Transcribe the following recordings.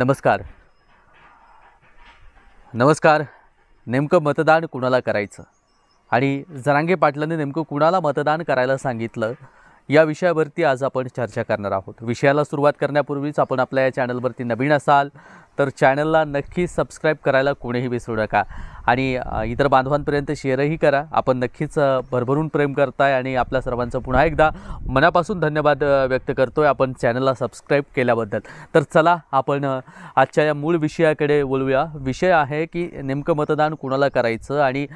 नमस्कार. नमस्कार. नेमकं मतदान कुणाला करायचं आणि जरांगे पाटलांनी नेमकं कुणाला मतदान करायला सांगितलं या विषयावरती आज आपण चर्चा करणार आहोत. विषयाला सुरुवात करण्यापूर्वीच आपण आपल्या या चॅनलवरती नवीन असाल तर चॅनलला नक्की सबस्क्राईब करायला कोणीही विसरू नका आणि इतर बांधवांपर्यंत शेअरही करा. आपण नक्कीच भरभरून प्रेम करताय आणि आपल्या सर्वांचं पुन्हा एकदा मनापासून धन्यवाद व्यक्त करतोय आपण चॅनलला सबस्क्राईब केल्याबद्दल. तर चला आपण आजच्या या मूळ विषयाकडे बोलूया. विषय आहे की नेमकं मतदान कुणाला करायचं आणि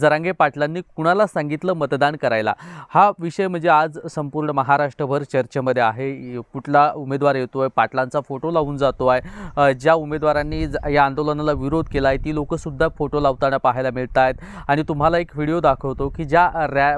जरांगे पाटलांनी कुणाला सांगितलं मतदान करायला. हा विषय म्हणजे आज संपूर्ण महाराष्ट्रभर चर्चेमध्ये आहे. कुठला उमेदवार येतोय, पाटलांचा फोटो लावून जातो आहे. ज्या उमेदवारांनी या आंदोलनाला विरोध केला आहे ती लोकंसुद्धा फोटो लावताना पाहायला मिळत आहेत. आणि तुम्हाला एक व्हिडिओ दाखवतो की ज्या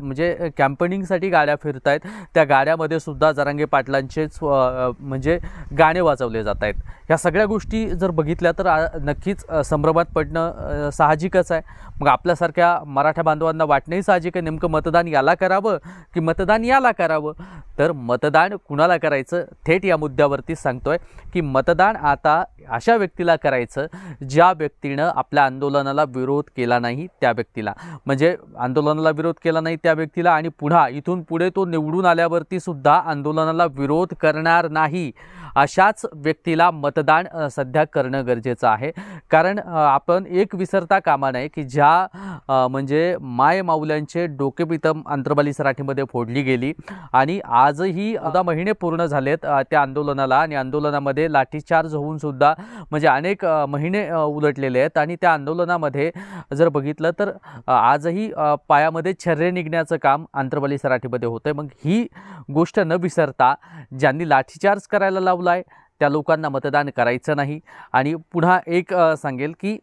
म्हणजे कॅम्पेनिंगसाठी गाड्या फिरत आहेत त्या गाड्यामध्ये सुद्धा जरांगे पाटलांचेच म्हणजे गाणे वाजवले जात आहेत. ह्या सगळ्या गोष्टी जर बघितल्या तर नक्कीच संभ्रमात पडणं साहजिकच आहे. मग आपल्यासारख्या मराठा बांधवांना वाटणंही साहजिक आहे नेमकं मतदान याला करावं की मतदान याला करावं. तर मतदान कुणाला करायचं थेट या मुद्द्यावरती सांगतोय की मतदान आता अशा व्यक्तीला करायचं ज्या व्यक्तीनं आपल्या आंदोलनाला विरोध केला नाही त्या व्यक्तीला. म्हणजे आंदोलनाला विरोध केला नाही त्या व्यक्तीला आणि पुन्हा इथून पुढे तो निवडून आल्यावरती सुद्धा आंदोलनाला विरोध करणार नाही अशाच व्यक्तीला मतदान सध्या करणं गरजेचं आहे. कारण आपण एक विसरता कामा नये की ज्या म्हणजे माय माऊल्यांचे डोकेपितम अंतरबाली सराठीमध्ये फोडली गेली आणि आजही 14 महिने पूर्ण झालेत त्या आंदोलनाला आणि आंदोलनामध्ये लाठीचार्ज होऊन सुद्धा म्हणजे अनेक महिने उलटलेले आहेत आणि त्या आंदोलनामध्ये जर बघितलं तर आजही पायामध्ये छर्रे निघण्याचं काम अंतरबाली सराठीमध्ये होतं. मग ही गोष्ट न विसरता ज्यांनी लाठीचार्ज करायला लावला आहे त्या लोकांना मतदान करायचं नाही. आणि पुन्हा एक सांगेल की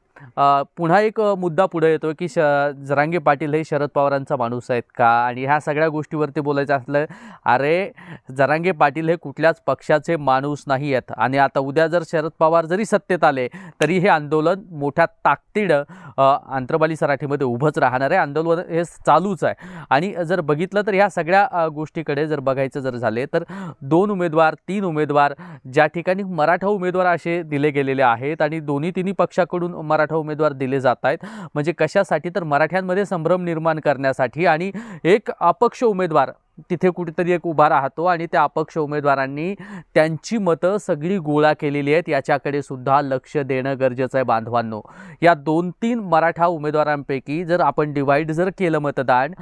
पुन्हा एक मुद्दा पुढे येतो की जरांगे पाटील हे शरद पवारांचा माणूस आहेत का आणि ह्या सगळ्या गोष्टीवरती बोलायचं असलं अरे जरांगे पाटील हे कुठल्याच पक्षाचे माणूस नाही आहेत. आणि आता उद्या जर शरद पवार जरी सत्तेत आले तरी हे आंदोलन मोठ्या ताकदीनं अंतरबाली सराठीमध्ये उभंच राहणार आहे. आंदोलन हे चालूच आहे. आणि जर बघितलं तर ह्या सगळ्या गोष्टीकडे जर बघायचं जर झाले तर 2 उमेदवार 3 उमेदवार ज्या ठिकाणी मराठा उमेदवार असे दिले गेलेले आहेत आणि तिन्ही पक्षाकडून मराठा उमेदवार दिले जात आहेत. म्हणजे कशासाठी तर मराठ्यांमध्ये संभ्रम निर्माण करण्यासाठी आणि एक अपक्ष उमेदवार तिथे कुठेतरी एक उभा राहतो आणि त्या अपक्ष उमेदवारांनी त्यांची मतं सगळी गोळा केलेली आहेत याच्याकडे सुद्धा लक्ष देणं गरजेचं आहे बांधवांनो. या 2-3 मराठा उमेदवारांपैकी जर आपण डिवाइड जर केलं मतदान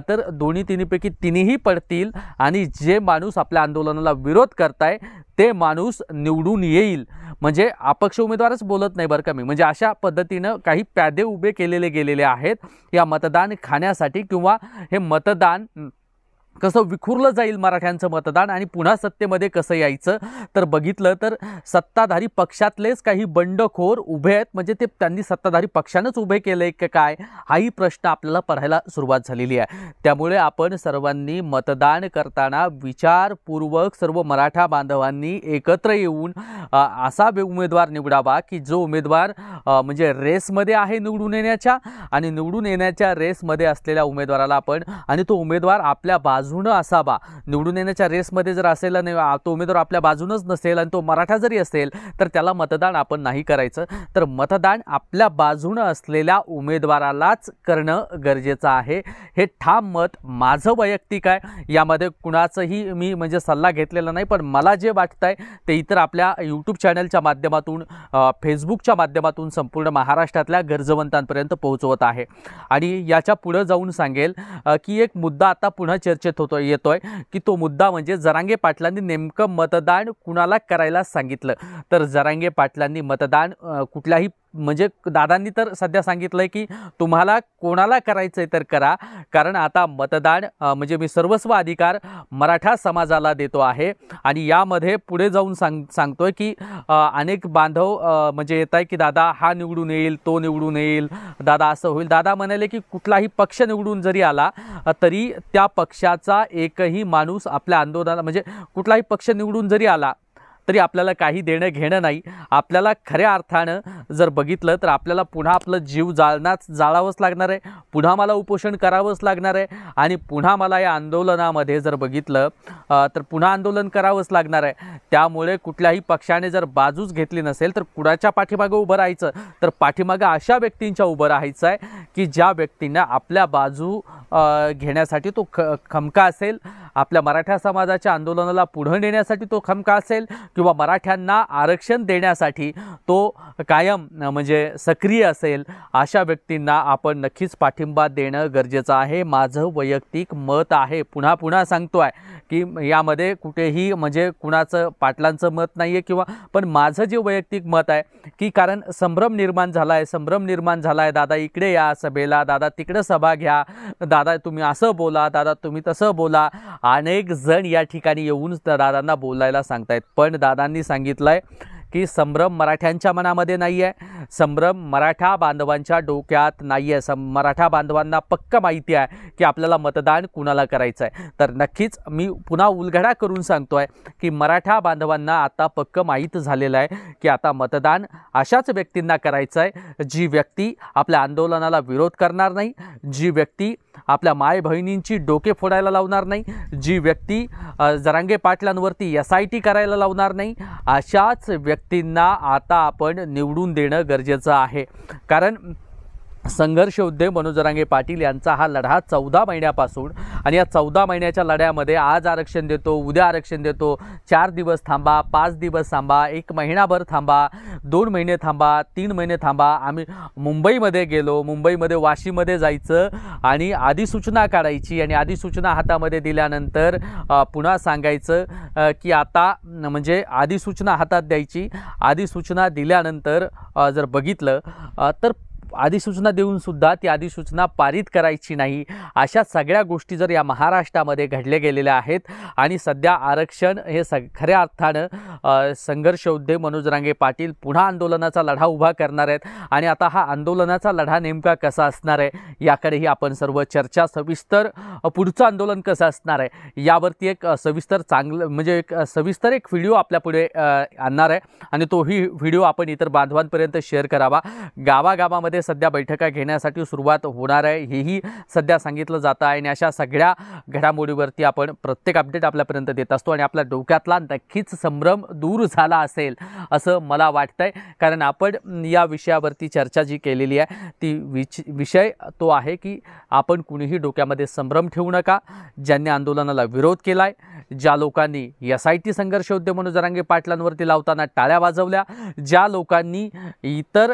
तर तिन्हीपैकी तिन्ही पडतील आणि जे माणूस आपल्या आंदोलनाला विरोध करताय ते माणूस निवडून येईल. म्हणजे अपक्ष उमेदवारच बोलत नाही बरं का मी. म्हणजे अशा पद्धतीनं काही प्यादे उभे केलेले गेलेले आहेत या मतदान खाण्यासाठी किंवा हे मतदान कसं विखुरलं जाईल मराठ्यांचं मतदान आणि पुन्हा सत्तेमध्ये कसं यायचं. तर बघितलं तर सत्ताधारी पक्षातलेच काही बंडखोर उभे आहेत. म्हणजे ते त्यांनी सत्ताधारी पक्षानंच उभे केले की काय हाही प्रश्न आपल्याला पडायला सुरुवात झालेली आहे. त्यामुळे आपण सर्वांनी मतदान करताना विचारपूर्वक सर्व मराठा बांधवांनी एकत्र येऊन असा उमेदवार निवडावा की जो उमेदवार म्हणजे रेसमध्ये आहे निवडून येण्याच्या आणि निवडून येण्याच्या रेसमध्ये असलेल्या उमेदवाराला आपण आणि तो उमेदवार आपल्या बाजूनं असावा. निवडून येण्याच्या रेसमध्ये जर असेल आणि तो उमेदवार आपल्या बाजूनच नसेल आणि तो मराठा जरी असेल तर त्याला मतदान आपण नाही करायचं. तर मतदान आपल्या बाजूनं असलेल्या उमेदवारालाच करणं गरजेचं आहे. हे ठाम मत माझं वैयक्तिक आहे. यामध्ये कुणाचंही मी म्हणजे सल्ला घेतलेला नाही. पण मला जे वाटतंय ते इतर आपल्या यूट्यूब चॅनलच्या माध्यमातून फेसबुकच्या माध्यमातून संपूर्ण महाराष्ट्रातल्या गरजवंतांपर्यंत पोहोचवत आहे. आणि याच्या पुढे जाऊन सांगेल की एक मुद्दा आता पुन्हा चर्चेत येतोय की तो मुद्दा म्हणजे जरांगे पाटलांनी नेमकं मतदान कुणाला करायला सांगितलं. तर जरांगे पाटलांनी मतदान कुठल्याही म्हणजे दादांनी तर सध्या सांगितलंय की तुम्हाला कोणाला करायचंय तर करा. कारण आता मतदान म्हणजे मी सर्वस्व अधिकार मराठा समाजाला देतो आहे. आणि यामध्ये पुढे जाऊन सांगतोय की अनेक बांधव म्हणजे येत आहे की दादा हा निवडून येईल तो निवडून येईल दादा असं होईल. दादा म्हणाले की कुठलाही पक्ष निवडून जरी आला तरी त्या पक्षाचा एकही माणूस आपल्या आंदोलनाला म्हणजे कुठलाही पक्ष निवडून जरी आला तरी आपल्याला काही देणं घेणं नाही। आपल्याला खऱ्या अर्थानं जर बघितलं तर आपल्याला पुन्हा आपलं जीव जाळावंच लागणार आहे, पुन्हा मला उपोषण करावंच लागणार आहे आणि पुन्हा मला या आंदोलनामध्ये जर बघितलं तर पुन्हा आंदोलन करावंच लागणार आहे। त्यामुळे कुठल्याही पक्षाने जर बाजूच घेतली नसेल तर कुणाच्या पाठीमागे उभं राहायचं, तर पाठीमागे अशा व्यक्तींच्या उभं राहायचं आहे की ज्या व्यक्तींना आपल्या बाजू घेण्यासाठी तो खमका असेल, आपल्या मराठा समाजाच्या आंदोलनाला पुढे नेण्यासाठी तो खमका असेल किंवा मराठ्यांना आरक्षण देण्यासाठी तो कायम म्हणजे सक्रिय असेल, अशा व्यक्तींना आपण नक्कीच पाठिंबा देणं गरजेचं आहे। माझं वैयक्तिक मत आहे, पुन्हा पुन्हा सांगतोय की यामध्ये कुठेही म्हणजे कुणाचं पाटलांचं मत नाही आहे किंवा, पण माझं जे वैयक्तिक मत आहे की कारण संभ्रम निर्माण झाला आहे, दादा इकडे या सभेला, दादा तिकडे सभा घ्या, दादा तुम्ही असं बोला, दादा तुम्ही तसं बोला, अनेक जण या ठिकाणी येऊन दादांना बोलायला सांगतायत। पण दादांनी सांगितलंय की संभ्रम मराठ्यांच्या मनामध्ये नाही आहे, संभ्रम मराठा बांधवांच्या डोक्यात नाही आहे। मराठा बांधवांना पक्क माहिती आहे की आपल्याला मतदान कुणाला करायचं आहे। तर नक्कीच मी पुन्हा उलगडा करून सांगतोय की मराठा बांधवांना आता पक्क माहीत झालेलं आहे की आता मतदान अशाच व्यक्तींना करायचं आहे जी व्यक्ती आपल्या आंदोलनाला विरोध करणार नाही, जी व्यक्ती आपल्या माय बहिणींची डोके फोडायला लावणार नाही, जी व्यक्ती जरांगे पाटलांवरती SIT करायला लावणार नाही, अशाच व्यक्तींना आता आपण निवडून देणं गरजेचं आहे। कारण संघर्ष योद्धे मनोज जरांगे पाटील यांचा हा लढा 14 महिन्यापासून, आणि या 14 महिन्याच्या लढ्यामध्ये आज आरक्षण देतो, उद्या आरक्षण देतो, 4 दिवस थांबा, 5 दिवस थांबा, 1 महिनाभर थांबा, 2 महिने थांबा, 3 महिने थांबा। आम्ही मुंबईमध्ये गेलो, मुंबईमध्ये वाशीमध्ये जायचं आणि अधिसूचना काढायची आणि अधिसूचना हातामध्ये दिल्यानंतर पुन्हा सांगायचं की आता म्हणजे अधिसूचना हातात द्यायची। अधिसूचना दिल्यानंतर जर बघितलं तर अधिसूचना देऊन सुद्धा ती अधिसूचना पारित करायची नाही। अशा सगळ्या गोष्टी जर या महाराष्ट्रामध्ये घडल्या गेलेल्या आहेत आणि सध्या आरक्षण हे खऱ्या अर्थानं संघर्ष योद्धे मनोज जरांगे पाटील पुन्हा आंदोलनाचा लढा उभा करणार आहेत आणि आता हा आंदोलनाचा लढा नेमका कसा असणार आहे याकडेही आपण सर्व चर्चा सविस्तर, पुढचं आंदोलन कसं असणार आहे यावरती एक सविस्तर म्हणजे एक सविस्तर एक व्हिडिओ आपल्या पुढे आणणार आहे आणि तोही व्हिडिओ आपण इतर बांधवांपर्यंत शेअर करावा। गावागावामध्ये सध्या बैठका घेण्यासाठी सुरुवात होणार आहे हेही सध्या सांगितलं जातं आहे आणि अशा सगळ्या घडामोडीवरती आपण प्रत्येक अपडेट आपल्यापर्यंत देत असतो आणि आपल्या डोक्यातला नक्कीच संभ्रम दूर झाला असेल असं मला वाटतंय। कारण आपण या विषयावरती चर्चा जी केलेली आहे ती विषय तो आहे की आपण कुणीही डोक्यामध्ये संभ्रम ठेवू नका। ज्यांनी आंदोलनाला विरोध केलाय, ज्या लोकांनी SIT संघर्ष योद्धे मनोज जरांगे पाटलांवरती लावताना टाळ्या वाजवल्या, ज्या लोकांनी इतर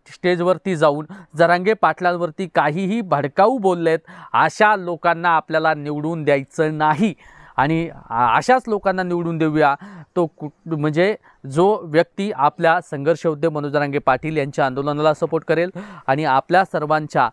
स्टेजवरती जाऊन जरांगे पाटलांवरती काहीही भडकाऊ बोललेत, अशा लोकांना आपल्याला निवडून द्यायचं नाही आणि अशाच लोकांना निवडून देऊया तो म्हणजे जो व्यक्ती आपल्या संघर्ष योद्धे मनोज जरांगे पाटील यांच्या आंदोलनाला सपोर्ट करेल आणि आपल्या सर्वांच्या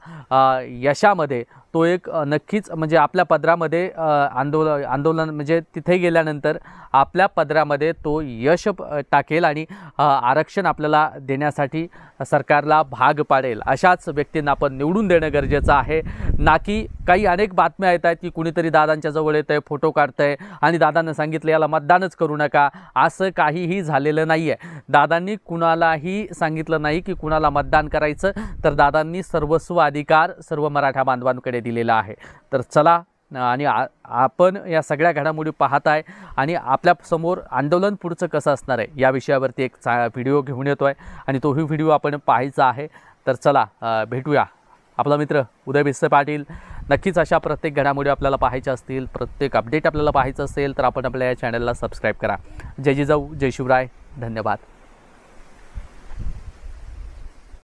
यशामध्ये तो एक नक्कीच म्हणजे आपल्या पदरामध्ये आंदोलन म्हणजे तिथे गेल्यानंतर आपल्या पदरामध्ये तो यश टाकेल आणि आरक्षण आपल्याला देण्यासाठी सरकारला भाग पाडेल। अशाच व्यक्तींना आपण निवडून देणं गरजेचं आहे, ना की काही अनेक बातम्या येत आहेत की कुणीतरी दादांच्या जवळ येतंय, फोटो काढतंय आणि दादांना सांगितलं याला मतदानच करू नका, असं काहीही झालेलं नाही आहे। दादांनी कुणालाही सांगितलं नाही की कुणाला मतदान करायचं, तर दादांनी सर्वस्व अधिकार सर्व मराठा बांधवांकडे दिलेला आहे। तर चला आणि आपण या सगळ्या घडामोडी पाहताय आणि आपल्या समोर आंदोलन पुढचं कसं असणार आहे या विषयावरती एक व्हिडिओ घेऊन येतोय आणि तोही व्हिडिओ आपण पाहायचा आहे। तर चला भेटूया। आपला मित्र उदय भिसे पाटील। नक्कीच अशा प्रत्येक घडामोडी आपल्याला पाहायच्या असतील, प्रत्येक अपडेट आपल्याला पाहायचं असेल तर आपण आपल्या या चॅनलला सबस्क्राईब करा। जय जिजाऊ, जय शिवराय, धन्यवाद।